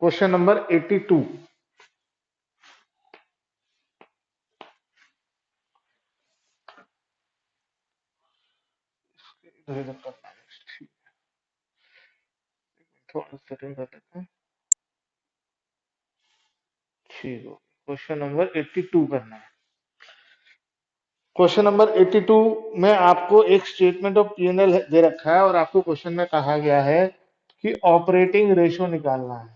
Question number 82। इधर इधर करना है, ठीक, थोड़ा सेटिंग कर लेते हैं। ठीक हो, क्वेश्चन नंबर 82 करना है। क्वेश्चन नंबर 82 में आपको एक स्टेटमेंट ऑफ पीएनएल दे रखा है और आपको क्वेश्चन में कहा गया है कि ऑपरेटिंग रेशियो निकालना है।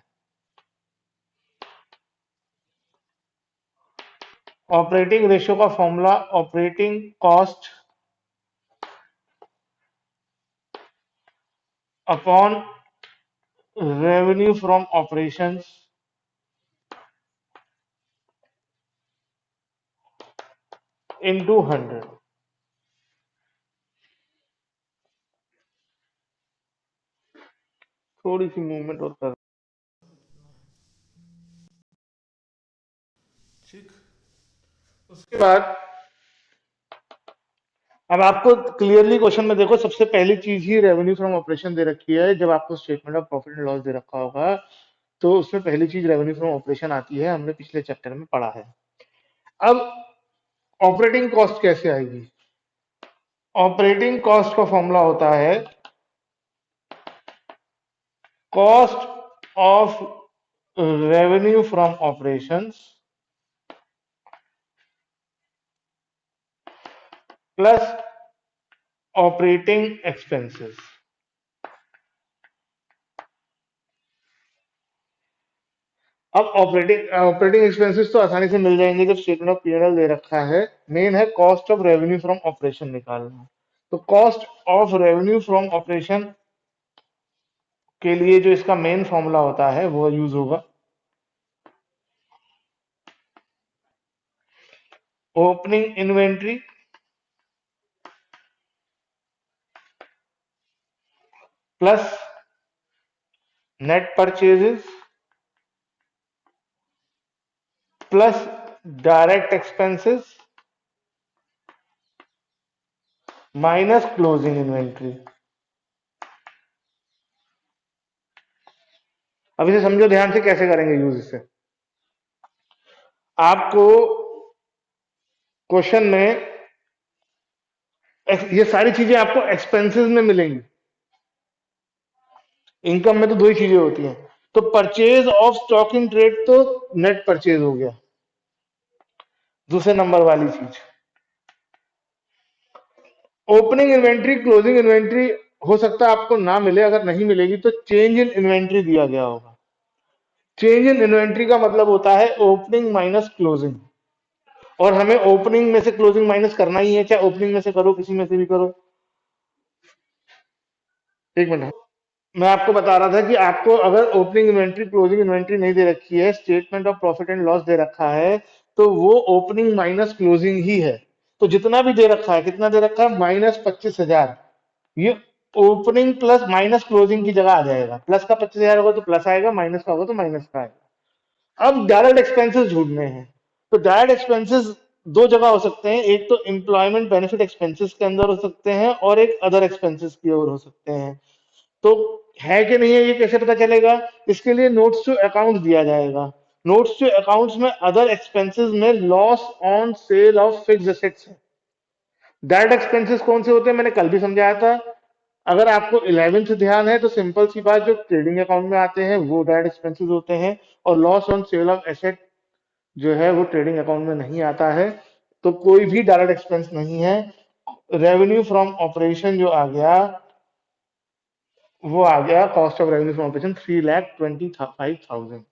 ऑपरेटिंग रेशियो का formula operating cost upon revenue from operations into 100। थोड़ी सी मूवमेंट और कर, ठीक। उसके बाद अब आपको क्लियरली क्वेश्चन में देखो, सबसे पहली चीज ही रेवेन्यू फ्रॉम ऑपरेशन दे रखी है। जब आपको statement of profit and loss दे रखा होगा तो उसमें पहली चीज रेवेन्यू फ्रॉम ऑपरेशन आती है, हमने पिछले चैप्टर में पढ़ा है। अब ऑपरेटिंग कॉस्ट कैसे आएगी? ऑपरेटिंग कॉस्ट का फॉर्मूला होता है cost of revenue from operations plus operating expenses. अब ऑपरेटिंग एक्सपेंसेस तो आसानी से मिल जाएंगे जब स्टेटमेंट ऑफ पीएनएल दे रखा है। मेन है cost of revenue from operation निकालना। तो cost of revenue from operation के लिए जो इसका मेन फॉर्मूला होता है वो यूज होगा opening inventory plus net purchases plus direct expenses minus closing inventory. अब इसे समझो ध्यान से, कैसे करेंगे यूज इसे। आपको क्वेश्चन में ये सारी चीजें आपको एक्सपेंसेस में मिलेंगी। इनकम में तो दो ही चीजें होती हैं। तो purchase of stock in trade तो नेट परचेज हो गया, दूसरे नंबर वाली चीज। ओपनिंग इन्वेंट्री क्लोजिंग इन्वेंट्री हो सकता है आपको ना मिले, अगर नहीं मिलेगी तो चेंज इन इन्वेंट्री दिया गया होगा। चेंज इन इन्वेंट्री का मतलब होता है ओपनिंग माइनस क्लोजिंग, और हमें ओपनिंग में से क्लोजिंग माइनस करना ही है, चाहे ओपनिंग में से करो किसी में से भी करो। एक मिनट, मैं आपको बता रहा था कि आपको अगर ओपनिंग इन्वेंट्री क्लोजिंग इन्वेंट्री नहीं दे रखी है, statement of profit and loss दे रखा है, तो वो ओपनिंग माइनस क्लोजिंग ही है। तो जितना भी दे रखा है, कितना दे रखा है, -25,000, ये ओपनिंग प्लस माइनस क्लोजिंग की जगह आ जाएगा। प्लस का 25,000 होगा तो प्लस आएगा, माइनस का होगा तो माइनस का आएगा। अब डायरेक्ट एक्सपेंसेस ढूंढने हैं। तो डायरेक्ट एक्सपेंसेस दो जगह हो सकते हैं, एक तो एम्प्लॉयमेंट बेनिफिट एक्सपेंसेस के अंदर हो सकते हैं और एक अदर एक्सपेंसेस की ओर हो सकते हैं। तो है कि नहीं है ये कैसे पता चलेगा? इसके लिए नोट्स टू अकाउंट दिया जाएगा। नोट्स टू अकाउंट्स में अदर एक्सपेंसेस में loss on sale of fixed assets है। डायरेक्ट एक्सपेंसेस कौन से होते हैं मैंने कल भी समझाया था। अगर आपको 11th से ध्यान है तो सिंपल सी बात, जो ट्रेडिंग अकाउंट में आते हैं वो डायरेक्ट एक्सपेंसेस होते हैं, और loss on sale of asset जो है वो ट्रेडिंग अकाउंट में नहीं आता है। तो कोई भी डायरेक्ट एक्सपेंस नहीं है। रेवेन्यू फ्रॉम ऑपरेशन जो आ गया वो आ गया cost of revenue from operation 3,25,000।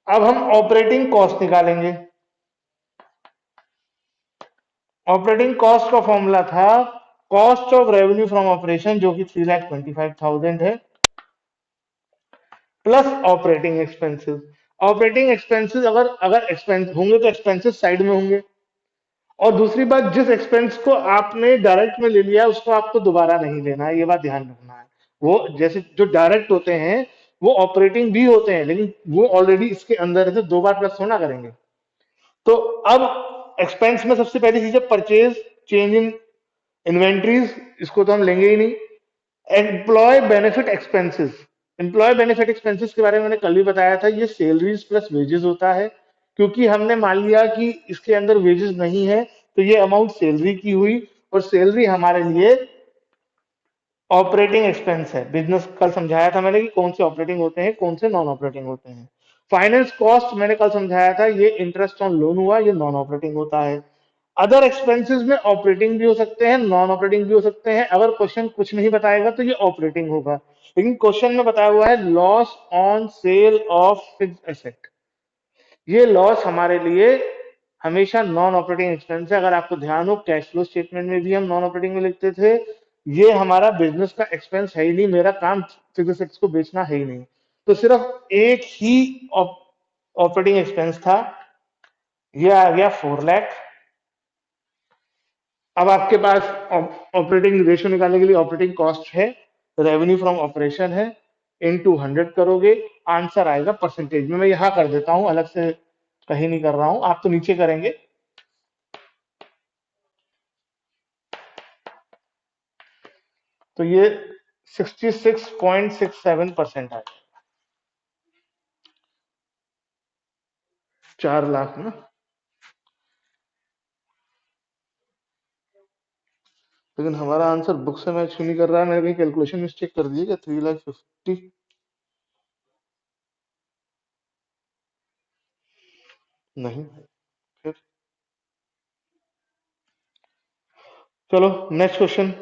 अब हम ऑपरेटिंग कॉस्ट निकालेंगे। ऑपरेटिंग कॉस्ट का फॉर्मूला था cost of revenue from operation, जो कि 3,25,000 है, plus operating expenses. Operating expenses अगर अगर एक्सपेंस होंगे तो एक्सपेंसेस साइड में होंगे। और दूसरी बात, जिस एक्सपेंस को आपने डायरेक्ट में ले लिया है उसको आपको दोबारा नहीं लेना है, ये बात ध्यान रखना है। वो जैसे जो डायरेक्ट होते हैं वो ऑपरेटिंग भी होते हैं, लेकिन वो ऑलरेडी इसके अंदर है तो दो बार प्लस होना करेंगे। तो अब एक्सपेंस में सबसे पहली चीज है परचेज, चेंज इन इन्वेंट्रीज, इसको तो हम लेंगे ही नहीं। Employ benefit expenses, employ benefit expenses के बारे में मैंने कल भी बताया था, ये सैलरीज प्लस वेजेस होता है। क्योंकि हमने मान लिया कि इसके अंदर वेजेस नहीं है, तो ये अमाउंट सैलरी की हुई, और सैलरी हमारे लिए ऑपरेटिंग एक्सपेंस है। बिजनेस कल समझाया था मैंने कि कौन से ऑपरेटिंग होते हैं, कौन से नॉन ऑपरेटिंग होते हैं। फाइनेंस कॉस्ट मैंने कल समझाया था, ये इंटरेस्ट ऑन लोन हुआ, ये नॉन ऑपरेटिंग होता है। अदर एक्सपेंसेस में ऑपरेटिंग भी हो सकते हैं, नॉन ऑपरेटिंग भी हो सकते हैं। अगर क्वेश्चन कुछ नहीं बताएगा तो ये ऑपरेटिंग होगा, लेकिन क्वेश्चन में बताया हुआ है loss on sale of fixed asset, ये लॉस हमारे लिए हमेशा नॉन ऑपरेटिंग एक्सपेंस है। अगर आपको ध्यान हो, कैश फ्लो स्टेटमेंट में भी हम नॉन ऑपरेटिंग में लिखते थे। ये हमारा बिजनेस का एक्सपेंस है ही नहीं, मेरा काम फिक्स एसेट्स को बेचना है ही नहीं। तो सिर्फ एक ही ऑपरेटिंग एक्सपेंस था, ये आ गया 4 लाख। अब आपके पास ऑपरेटिंग रेशियो निकालने के लिए ऑपरेटिंग कॉस्ट है, रेवेन्यू फ्रॉम ऑपरेशन है, इनटू 100 करोगे, आंसर आएगा परसेंटेज में। मैं यहाँ कर देता हूँ, अलग से कहीं नहीं कर रहा हूँ, आप तो नीचे करेंगे। तो ये 66.67% है। 4 लाख ना, लेकिन हमारा आंसर बुक से मैच क्यों नहीं कर रहा है? मैंने कहीं कैलकुलेशन मिस्टेक कर दी है क्या? 3,50,000? नहीं। फिर चलो नेक्स्ट क्वेश्चन।